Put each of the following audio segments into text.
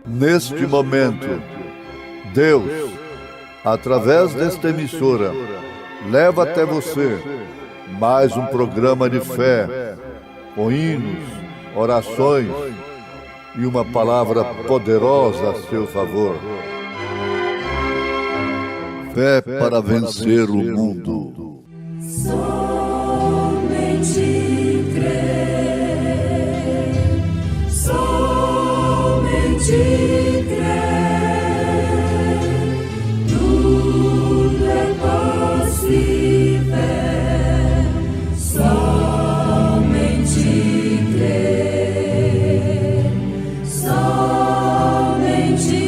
Neste momento, Deus, através desta emissora, leva até você mais um programa de fé, com hinos, orações e uma palavra poderosa a seu favor. Fé para vencer o mundo. Somente crer, somente tudo é possível, somente crer, somente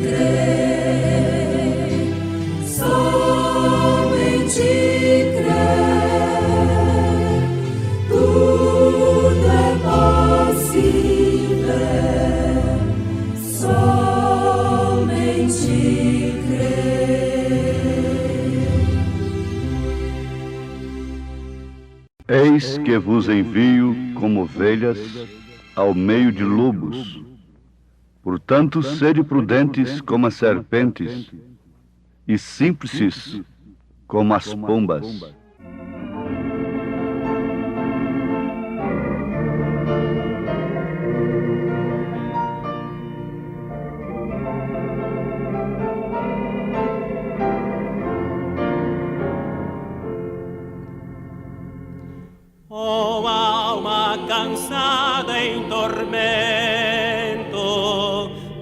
crer, somente crer, tudo é possível, somente Eis que vos envio como ovelhas ao meio de lobos. Portanto, sede prudentes como as serpentes e simples como as pombas. Oh alma cansada em tormento,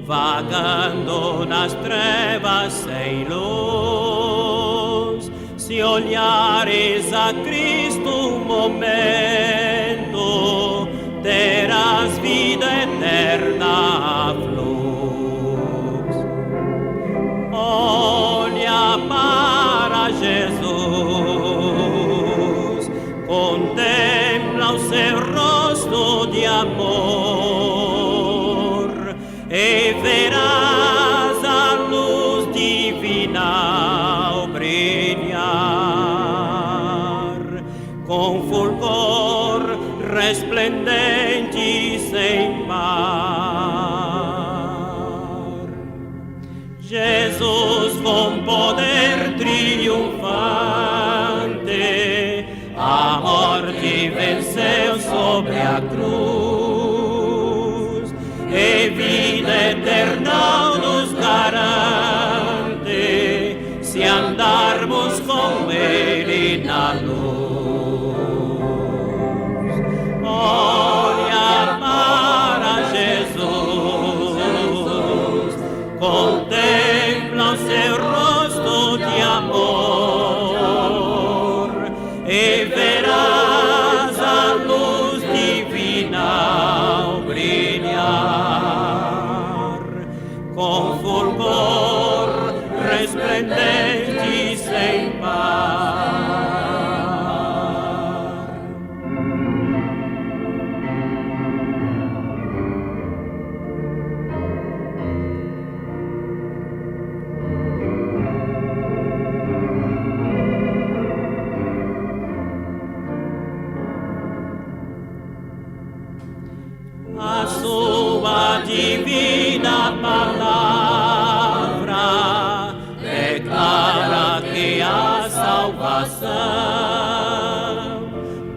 vagando nas trevas sem luz, se olhares a Cristo um momento, terás vida eterna a flux. Olha para Jesus, contempla o seu rosto de amor e verás a luz divina ao brilhar com fulgor resplendente sem par. Jesus com poder triunfante a morte venceu sobre a cruz e vida eterna nos garante se andarmos com Ele na luz. Olha para Jesus, contempla o seu rosto de amor e verás a luz divina ao brilhar com fulgor resplendente sem par. A sua divina palavra declara que há salvação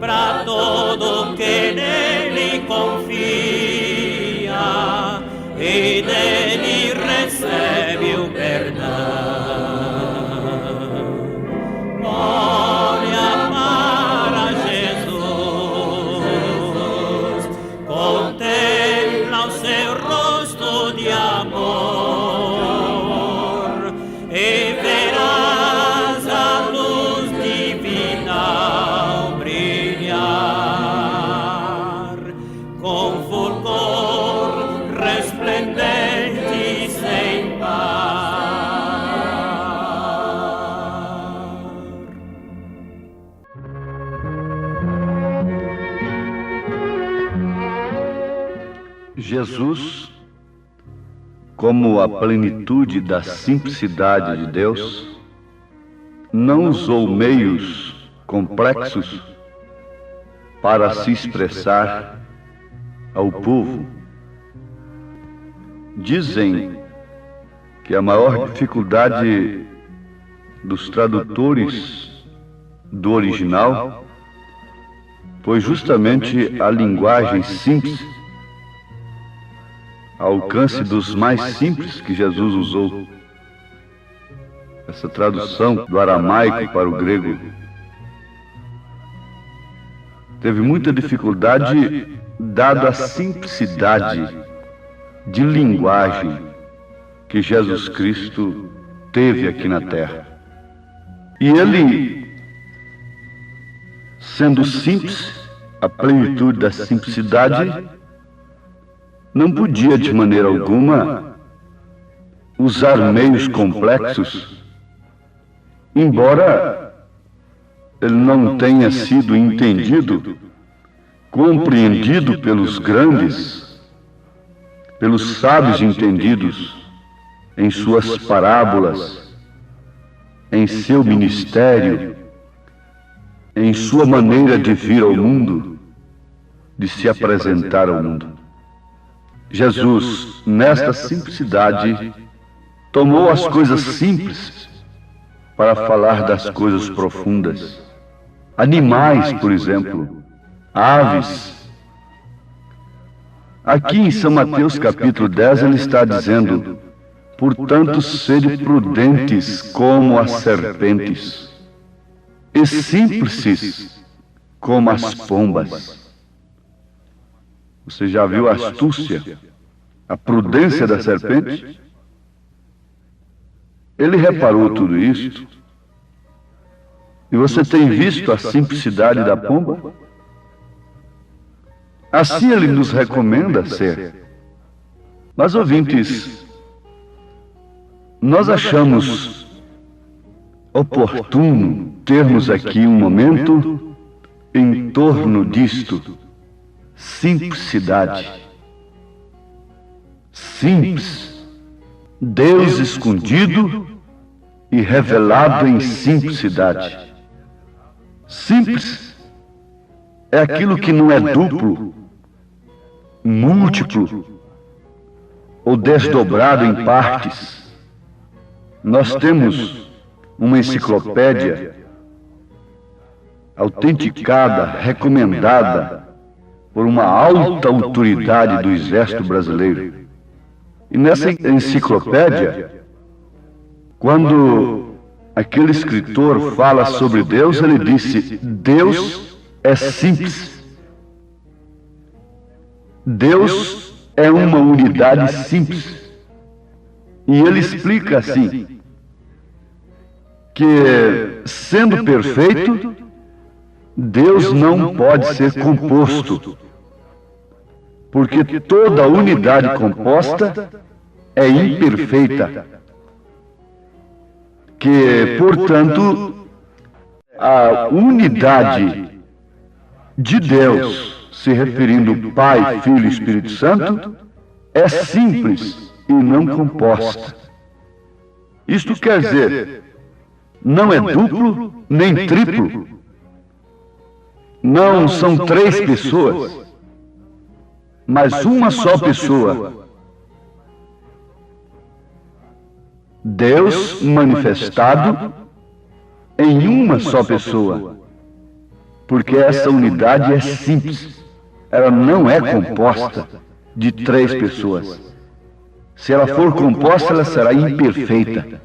para todo que nele confia e dele recebe o perdão. Olha para Jesus, contempla o seu rosto de amor e verás a luz divina ao brilhar com fulgor resplendente como a plenitude da simplicidade de Deus, não usou meios complexos para se expressar ao povo. Dizem que a maior dificuldade dos tradutores do original foi justamente a linguagem simples, ao alcance dos mais simples que Jesus usou. Essa tradução do aramaico para o grego teve muita dificuldade, dada a simplicidade de linguagem que Jesus Cristo teve aqui na terra. E ele, sendo simples, a plenitude da simplicidade, não podia de maneira alguma usar meios complexos, embora ele não tenha sido entendido, compreendido pelos grandes, pelos sábios entendidos em suas parábolas, em seu ministério, em sua maneira de vir ao mundo, de se apresentar ao mundo. Jesus, nesta simplicidade, tomou as coisas simples para falar das coisas profundas. Animais, por exemplo, aves. Aqui em São Mateus capítulo 10 ele está dizendo: portanto, sede prudentes como as serpentes e simples como as pombas. Você já viu a astúcia, a prudência da serpente? Ele reparou tudo isto. E você tem visto a simplicidade da pomba? Assim ele nos recomenda ser. Mas, ouvintes, nós achamos oportuno termos aqui um momento em torno disto. Simplicidade. Simples. Deus escondido e revelado em simplicidade. Simples é aquilo que não é duplo, múltiplo ou desdobrado em partes. Nós temos uma enciclopédia autenticada, recomendada por uma alta autoridade do Exército Brasileiro. E nessa enciclopédia, quando aquele escritor fala sobre Deus, ele disse: Deus é simples. Deus é uma unidade simples. E ele explica assim, que sendo perfeito, Deus não pode ser composto, porque toda unidade composta é imperfeita, que, portanto, a unidade de Deus, se referindo Pai, Filho e Espírito Santo, é simples e não composta. Isto quer dizer, não é duplo nem triplo. Não são três pessoas, mas uma só pessoa. Deus manifestado em uma só pessoa. Porque essa unidade é simples. Ela não é composta de três pessoas. Se ela for composta, ela será imperfeita.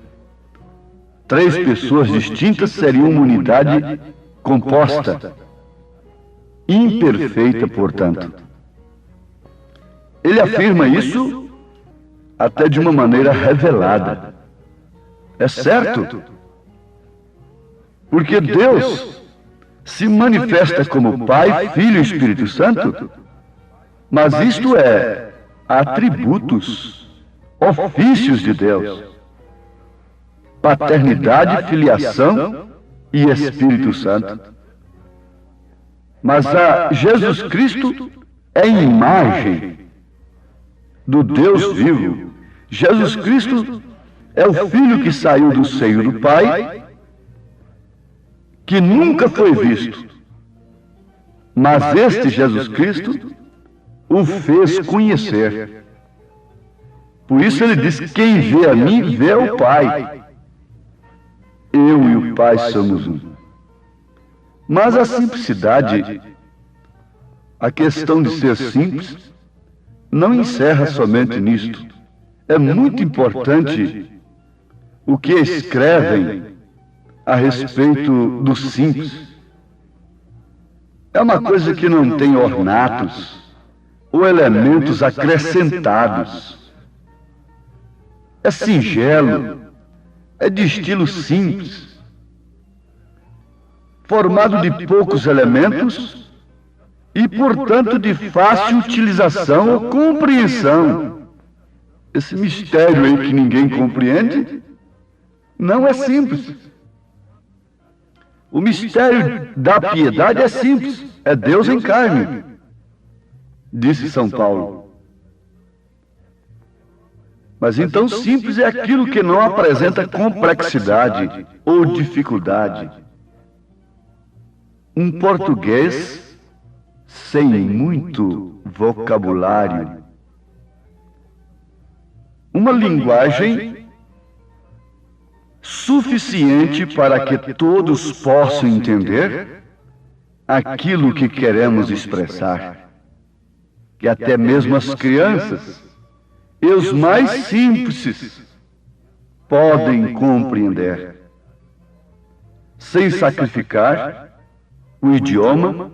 Três pessoas distintas seriam uma unidade composta. Imperfeita, portanto. Ele afirma isso até de uma maneira revelada. É certo, porque Deus se manifesta como Pai, Filho e Espírito Santo, mas isto é atributos, ofícios de Deus: paternidade, filiação e Espírito Santo. Mas a Jesus Cristo é imagem do Deus vivo. Jesus Cristo é o Filho que saiu do seio do Pai, que nunca foi visto. Mas este Jesus Cristo o fez conhecer. Por isso ele diz: quem vê a mim, vê o Pai. Eu e o Pai somos um. Mas a simplicidade, a questão de ser simples, não encerra somente nisto. É muito importante o que escrevem a respeito do simples. É uma coisa que não tem ornatos ou elementos acrescentados. É singelo, é de estilo simples, formado de poucos elementos e, portanto, de fácil utilização ou compreensão. Esse mistério aí que ninguém compreende não é simples. O mistério da piedade é simples, é Deus em carne, disse São Paulo. Mas então simples é aquilo que não apresenta complexidade ou dificuldade. Um português sem muito vocabulário. Uma linguagem suficiente para que todos possam entender aquilo que queremos expressar. Que até mesmo as crianças e os mais simples podem compreender. Sem sacrificar o idioma,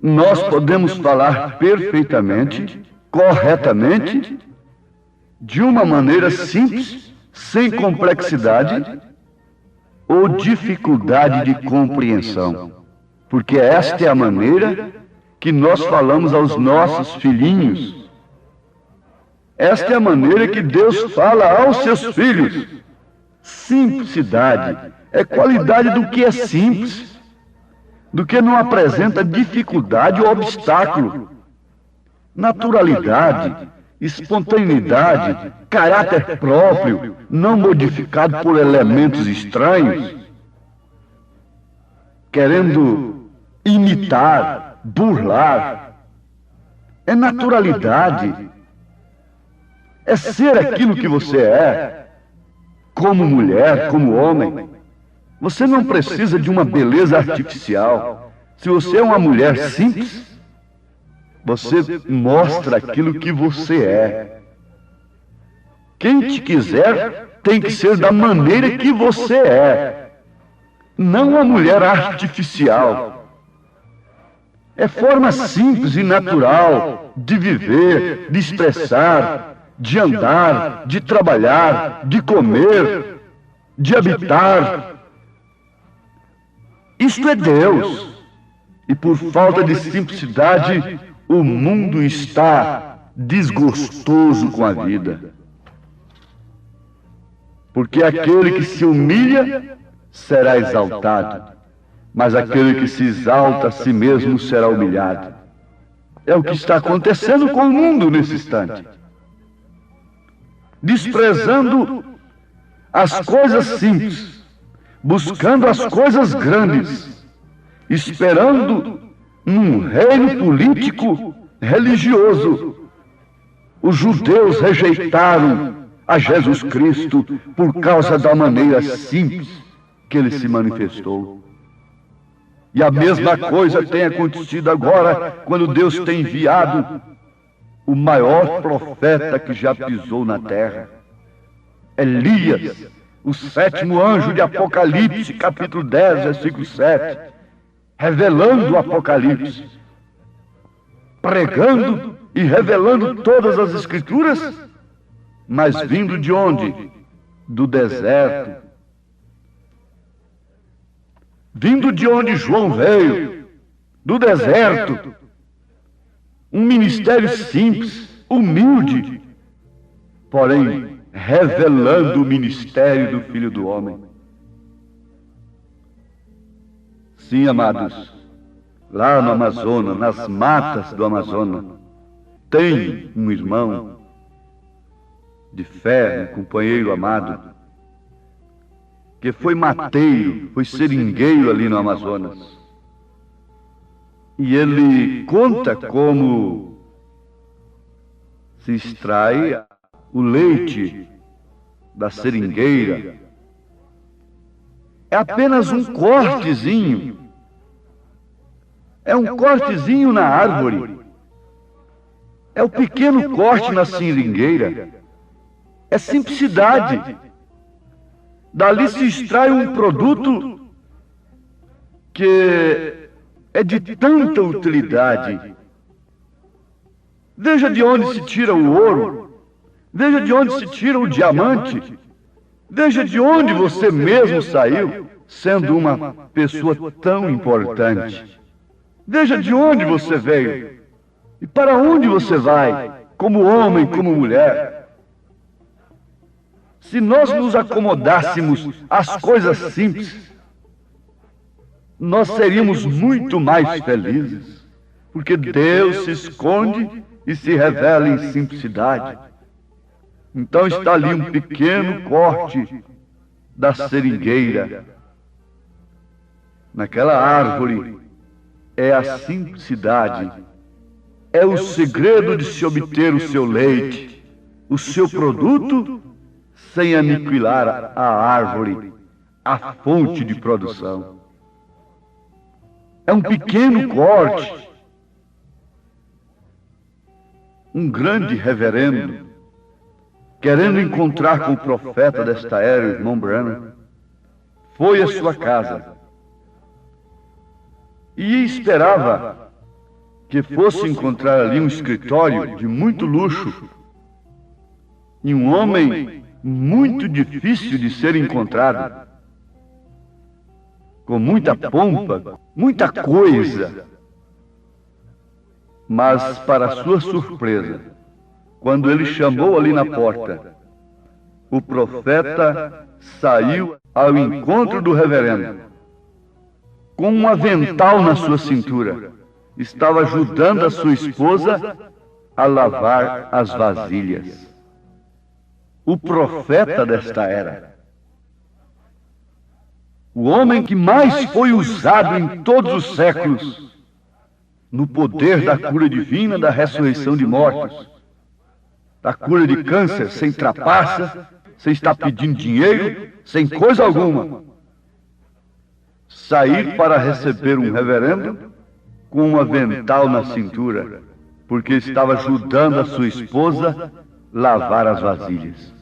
nós podemos falar perfeitamente, corretamente, de uma maneira simples, sem complexidade ou dificuldade de compreensão. Porque esta é a maneira que nós falamos aos nossos filhinhos. Esta é a maneira que Deus fala aos seus filhos. Simplicidade é qualidade do que é simples, do que não apresenta dificuldade ou obstáculo. Naturalidade, espontaneidade, caráter próprio, não modificado por elementos estranhos, querendo imitar, burlar. É naturalidade. É ser aquilo que você é, como mulher, como homem. Você não precisa de uma beleza artificial. Se você é uma mulher simples, você mostra aquilo que você é. Quem te quiser tem que ser da maneira que você é, não uma mulher artificial. É forma simples e natural de viver, de expressar, de andar, de trabalhar, de comer, de habitar. Isto é Deus. E por falta de simplicidade, o mundo está desgostoso com a vida. Porque aquele que se humilha será exaltado, mas aquele que se exalta a si mesmo será humilhado. É o que está acontecendo com o mundo nesse instante. Desprezando as coisas simples, buscando as coisas grandes, esperando num reino político religioso. Os judeus rejeitaram a Jesus Cristo por causa da maneira simples que ele se manifestou. E a mesma coisa tem acontecido agora, quando Deus tem enviado o maior profeta que já pisou na terra, Elias, o 7º anjo de Apocalipse, capítulo 10, versículo 7, revelando o Apocalipse, pregando e revelando todas as Escrituras, mas vindo de onde? Do deserto. Vindo de onde João veio, do deserto. Um ministério simples, humilde, porém revelando o ministério do Filho do Homem. Sim, amados, lá no Amazonas, nas matas do Amazonas, tem um irmão de fé, um companheiro amado, que foi mateiro, foi seringueiro ali no Amazonas. E ele conta como se extrai o leite da seringueira. É apenas um cortezinho. É um cortezinho na árvore. É o pequeno corte na seringueira. É simplicidade. Dali se extrai um produto que é de tanta utilidade. Veja de onde se tira o ouro. Veja de onde se tira o diamante. Veja de onde você mesmo saiu, sendo uma pessoa tão importante. Veja de onde você veio e para onde você vai, como homem, como mulher. Se nós nos acomodássemos às coisas simples, nós seríamos muito mais felizes, porque Deus se esconde e se revela em simplicidade. Então está ali um pequeno corte da seringueira. Naquela árvore é a simplicidade, é o segredo de se obter o seu leite, o seu produto, sem aniquilar a árvore, a fonte de produção. É um pequeno corte. Um grande reverendo, querendo encontrar com o profeta desta era, o irmão Branham, foi à sua casa e esperava que fosse encontrar ali um escritório de muito luxo e um homem muito difícil de ser encontrado, com muita pompa, muita coisa. Mas, para sua surpresa, quando ele chamou ali na porta, o profeta saiu ao encontro do reverendo, com um avental na sua cintura. Estava ajudando a sua esposa a lavar as vasilhas. O profeta desta era. O homem que mais foi usado em todos os séculos no poder da cura divina, da ressurreição de mortos, da cura de câncer, sem trapaça, sem estar pedindo dinheiro, sem coisa alguma. Sair para receber um reverendo com um avental na cintura, porque estava ajudando a sua esposa a lavar as vasilhas.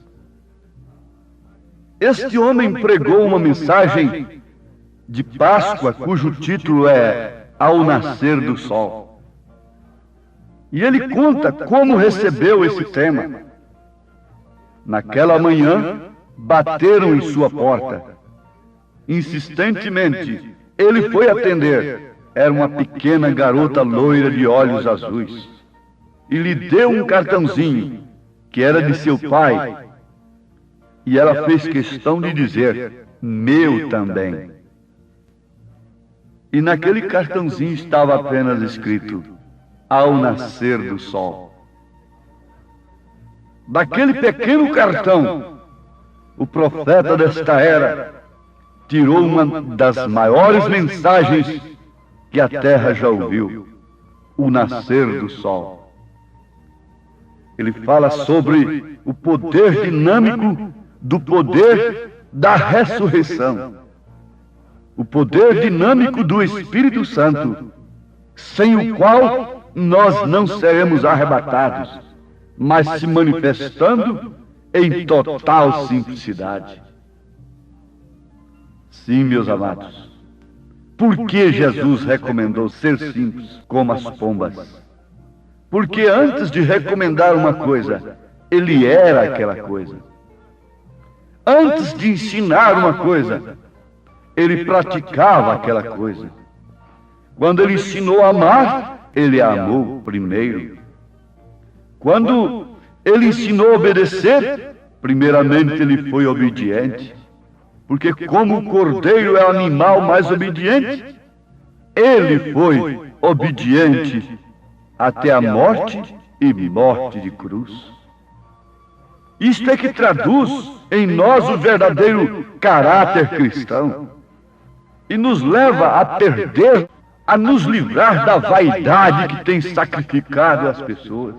Este homem pregou uma mensagem de Páscoa, cujo título é Ao Nascer do Sol. E ele conta como recebeu esse tema. Naquela manhã, bateram em sua porta. Insistentemente, ele foi atender. Era uma pequena garota loira de olhos azuis. E lhe deu um cartãozinho, que era de seu pai. E ela fez questão de dizer, meu também. E naquele cartãozinho estava apenas escrito, ao nascer do sol. Daquele pequeno cartão, o profeta desta era tirou uma das maiores mensagens que a terra já ouviu, o nascer do sol. Ele fala sobre o poder dinâmico do poder da ressurreição, o poder dinâmico do Espírito Santo, sem o qual nós não seremos arrebatados, mas se manifestando em total simplicidade. Sim, meus amados, por que Jesus recomendou ser simples como as pombas? Porque antes de recomendar uma coisa, ele era aquela coisa. Antes de ensinar uma coisa, ele praticava aquela coisa. Quando ele ensinou a amar, ele a amou primeiro. Quando ele ensinou a obedecer, primeiramente ele foi obediente. Porque como o cordeiro é o animal mais obediente, ele foi obediente até a morte e morte de cruz. Isto é que traduz em nós o verdadeiro caráter cristão e nos leva a perder, a nos livrar da vaidade que tem sacrificado as pessoas.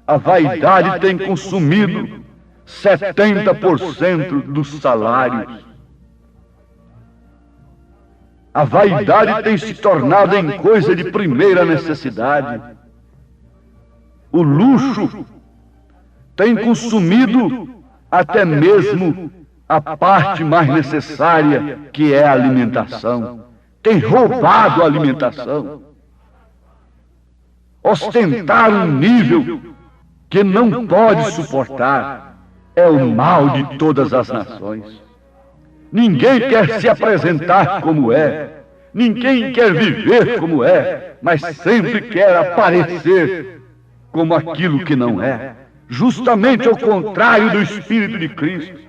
A vaidade tem consumido 70% dos salários. A vaidade tem se tornado em coisa de primeira necessidade. O luxo tem consumido até mesmo a parte mais necessária, que é a alimentação. Tem roubado a alimentação. Ostentar um nível que não pode suportar é o mal de todas as nações. Ninguém quer se apresentar como é, ninguém quer viver como é, mas sempre quer aparecer como aquilo que não é. Justamente ao contrário do Espírito de Cristo.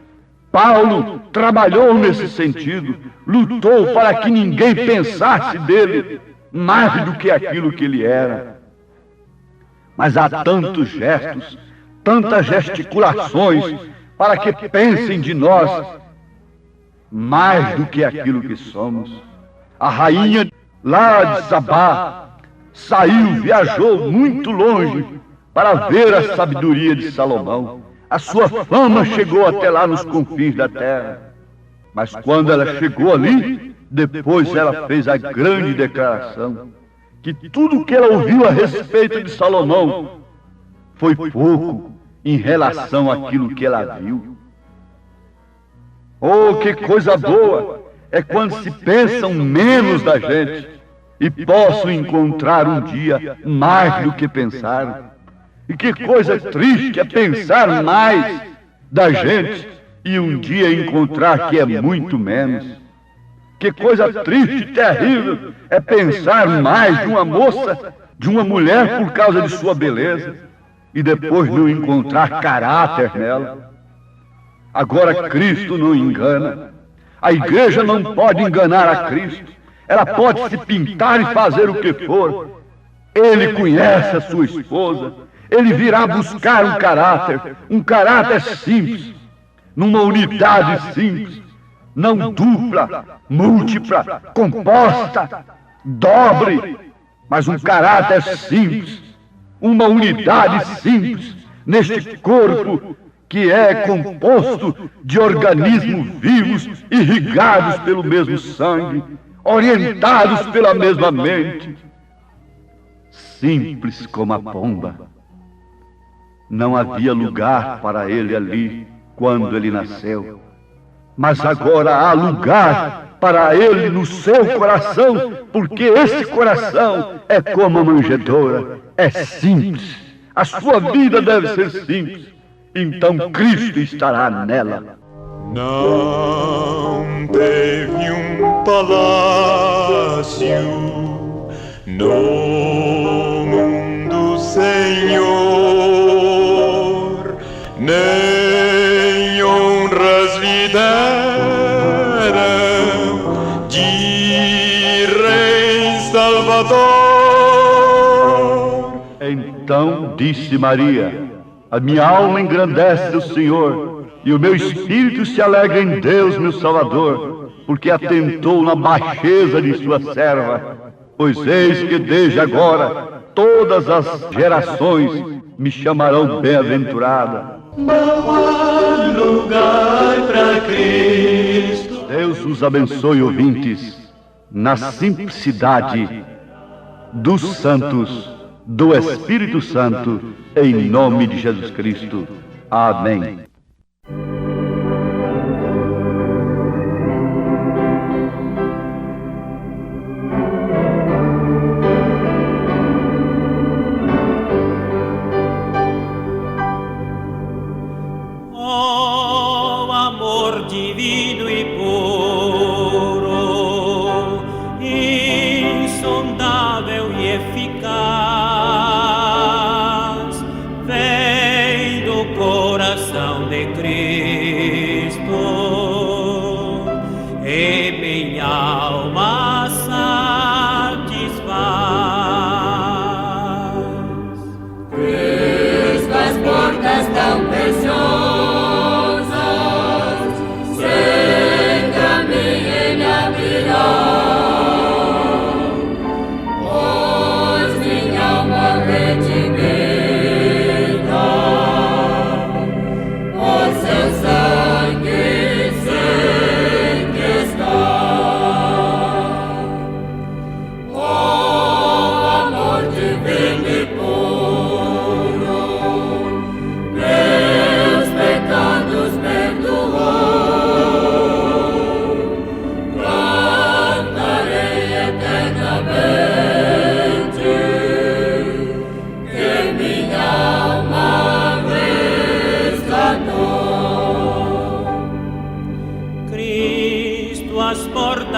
Paulo trabalhou nesse sentido, lutou para que ninguém pensasse dele mais do que aquilo que ele era. Mas há tantos gestos, tantas gesticulações para que pensem de nós mais do que aquilo que somos. A rainha lá de Sabá saiu, viajou muito longe para ver a sabedoria de Salomão. A sua fama chegou até lá nos confins da terra. Mas quando ela chegou ali, depois ela fez a grande declaração que tudo o que ela ouviu a respeito de Salomão foi pouco em relação àquilo que ela viu. Oh, que coisa boa é quando se pensam menos da gente e possam encontrar um dia mais do que pensaram. E que coisa triste é pensar mais da gente e um dia encontrar que é muito menos. Que coisa triste e terrível é pensar mais de uma moça, de uma mulher por causa de sua beleza e depois não encontrar caráter nela. Agora Cristo não engana. A igreja não pode enganar a Cristo. Ela pode se pintar e fazer o que for. Ele conhece a sua esposa. Ele virá buscar um caráter simples, numa unidade simples, não dupla, múltipla, composta, dobre, mas um caráter simples, uma unidade simples, neste corpo que é composto de organismos vivos, irrigados pelo mesmo sangue, orientados pela mesma mente, simples como a pomba. Não havia lugar para ele ali quando ele nasceu, mas agora há lugar para ele no seu coração, porque esse coração é como a manjedoura, é simples, a sua vida deve ser simples, então Cristo estará nela. Não teve palácio no mundo, Senhor, nem honras lhe deram de Rei Salvador. Então disse Maria: a minha alma engrandece o Senhor, e o meu espírito se alegra em Deus, meu Salvador, porque atentou na baixeza de sua serva. Pois eis que desde agora todas as gerações me chamarão bem-aventurada. Não há lugar para Cristo. Deus os abençoe, ouvintes, na simplicidade dos santos, do Espírito Santo, em nome de Jesus Cristo. Amém. Oh, amor divino e puro, insondável e eficaz, vem do coração de Cristo, e minha alma satisfaz. Cristo, as portas tão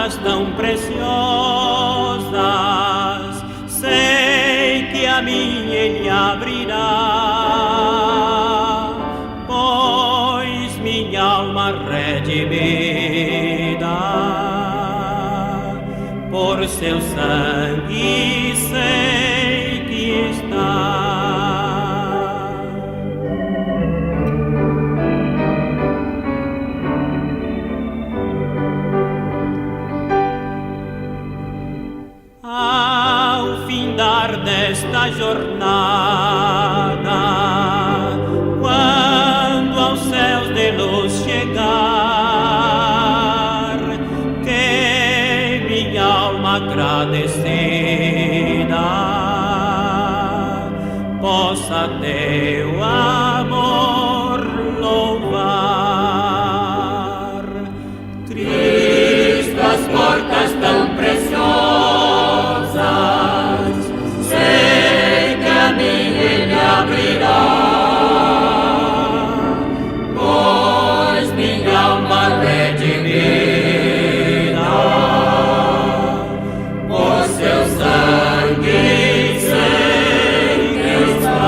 portas tão preciosas, sei que a mim ele abrirá, pois minha alma redimida por seu sangue sei que está. Ao findar desta jornada, quando aos céus de luz chegar, que minha alma agradecida possa teu amor louvar. Cristo, as portas tão preciosas, sei que a mim ele abrirá, pois minha alma redimida por seu sangue sei que está.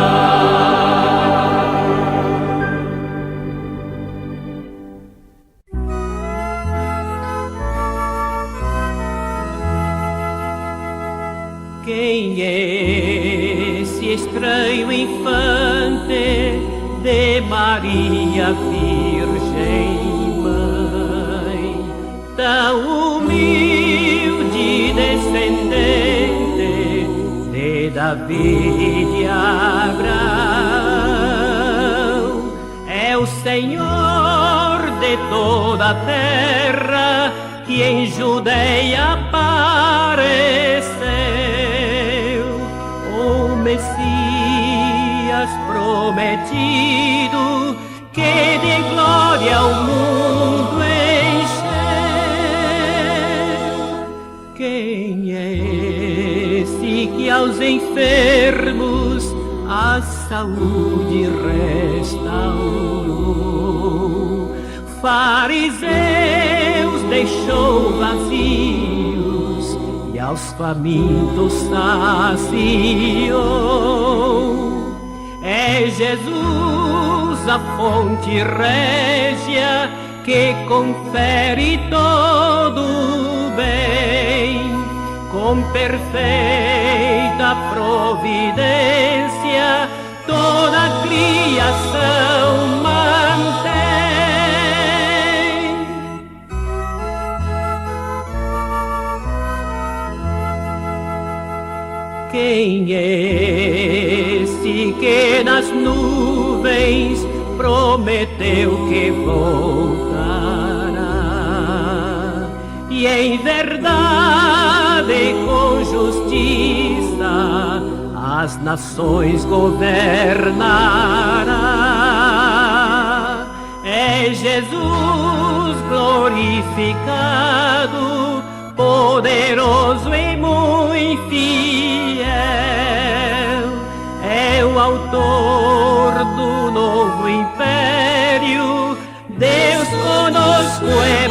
Quem é esse estranho infante de Maria Virgem Mãe, tão humilde descendente de Davi e Abraão? É o Senhor de toda a terra que em Judeia apareceu, o Messias prometido, que de glória o mundo encheu. Quem é esse que aos enfermos a saúde restaurou? Fariseus deixou vazios e aos famintos saciou. É Jesus a fonte régia que confere todo o bem, com perfeita providência toda a criação mantém. Quem é esse que nas nuvens prometeu que voltará e em verdade com justiça as nações governará? É Jesus glorificado, poderoso e muito fiel, é o autor do novo império, Deus conosco é.